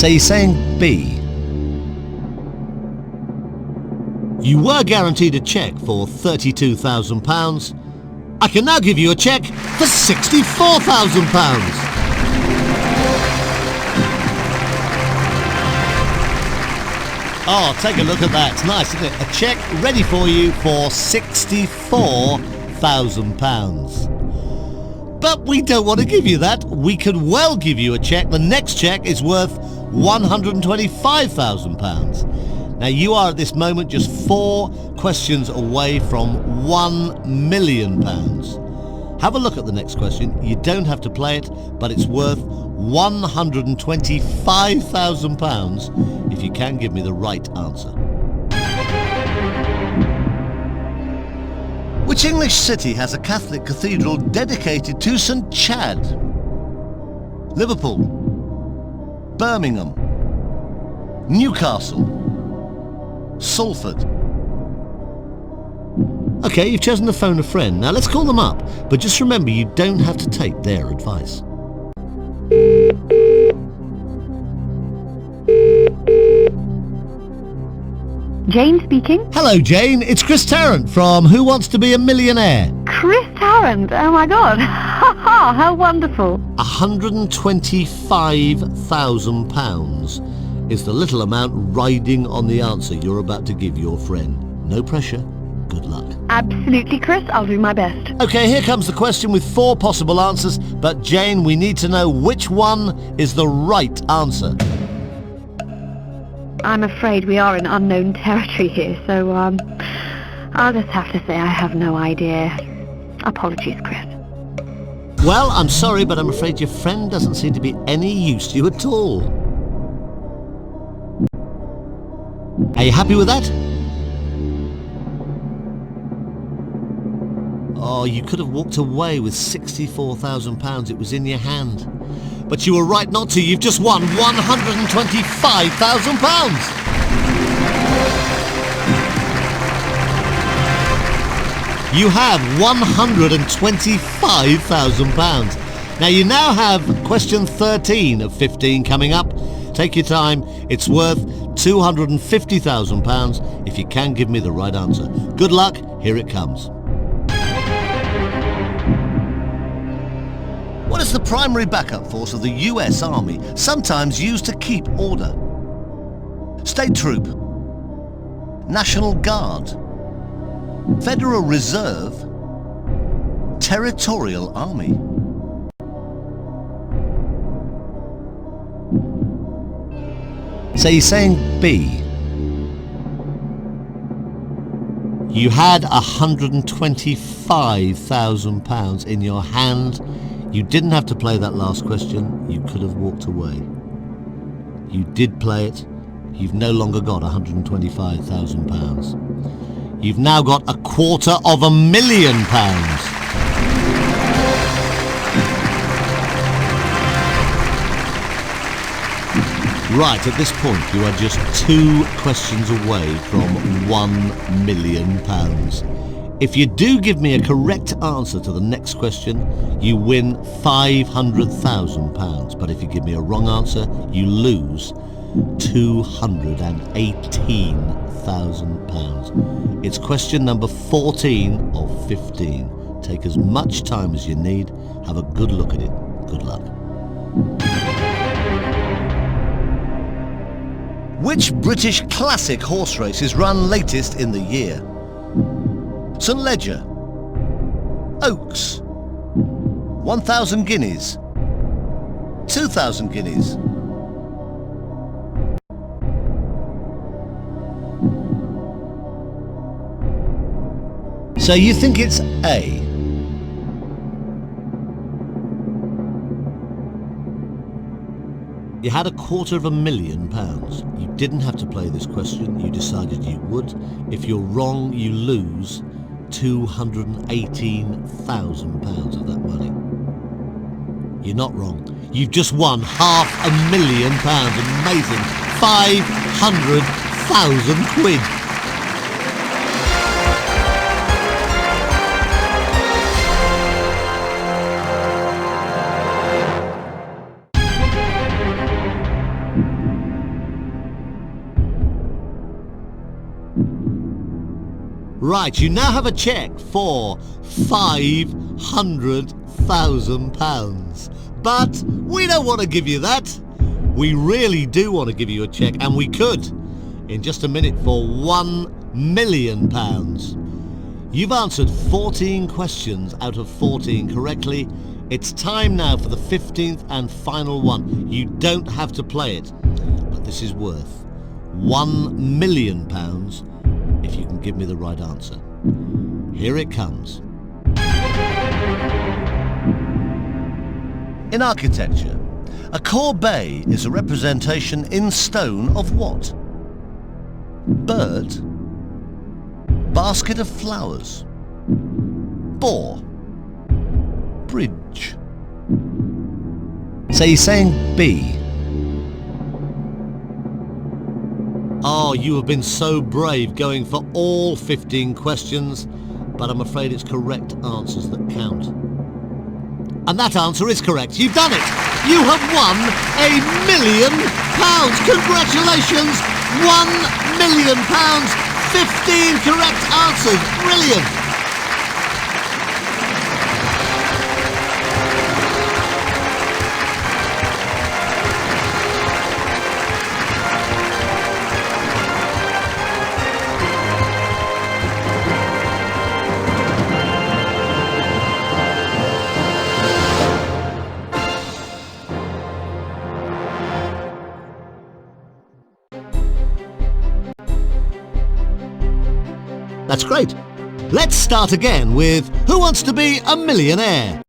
So you're saying B. You were guaranteed a cheque for £32,000. I can now give you a cheque for £64,000. Oh, take a look at that. It's nice, isn't it? A cheque ready for you for £64,000. But we don't want to give you that. We could well give you a cheque. The next cheque is worth £125,000. Now, you are at this moment just 4 questions away from £1 million. Have a look at the next question. You don't have to play it, but it's worth £125,000 if you can give me the right answer. Which English city has a Catholic cathedral dedicated to St Chad? Liverpool, Birmingham, Newcastle, Salford. Okay, you've chosen to phone a friend. Now let's call them up, but just remember you don't have to take their advice. Jane speaking. Hello Jane, it's Chris Tarrant from Who Wants to Be a Millionaire? Chris Tarrant, oh my god. How wonderful. £125,000 is the little amount riding on the answer you're about to give your friend. No pressure, good luck. Absolutely, Chris, I'll do my best. Okay, here comes the question with 4 possible answers, but Jane, we need to know which one is the right answer. I'm afraid we are in unknown territory here, so I'll just have to say I have no idea. Apologies, Chris. Well, I'm sorry, but I'm afraid your friend doesn't seem to be any use to you at all. Are you happy with that? Oh, you could have walked away with £64,000. It was in your hand. But you were right not to. You've just won £125,000. You have £125,000. Now you now have question 13 of 15 coming up. Take your time. It's worth £250,000 if you can give me the right answer. Good luck. Here it comes. What is the primary backup force of the US Army, sometimes used to keep order? State Troop, National Guard, Federal Reserve, Territorial Army. So you're saying B. You had £125,000 in your hand. You didn't have to play that last question. You could have walked away. You did play it. You've no longer got £125,000. You've now got £250,000. Right, at this point you are just 2 questions away from £1 million. If you do give me a correct answer to the next question, you win £500,000. But if you give me a wrong answer, you lose £218,000. It's question number 14 of 15. Take as much time as you need. Have a good look at it. Good luck. Which British classic horse race is run latest in the year? St Leger, Oaks, 1,000 guineas, 2,000 guineas. So you think it's A? You had £250,000. You didn't have to play this question. You decided you would. If you're wrong, you lose £218,000 of that money. You're not wrong. You've just won £500,000. Amazing. 500,000 quid. Right, you now have a cheque for £500,000. But we don't want to give you that. We really do want to give you a cheque, and we could in just a minute for £1 million. You've answered 14 questions out of 14 correctly. It's time now for the 15th and final one. You don't have to play it, but this is worth £1 million if you can give me the right answer. Here it comes. In architecture, a courbet is a representation in stone of what? Bird, basket of flowers, boar, bridge. So you're saying B? Oh, you have been so brave going for all 15 questions, but I'm afraid it's correct answers that count. And that answer is correct. You've done it! You have won £1 million! Congratulations! £1 million! 15 correct answers! Brilliant! That's great. Let's start again with Who Wants to Be a Millionaire?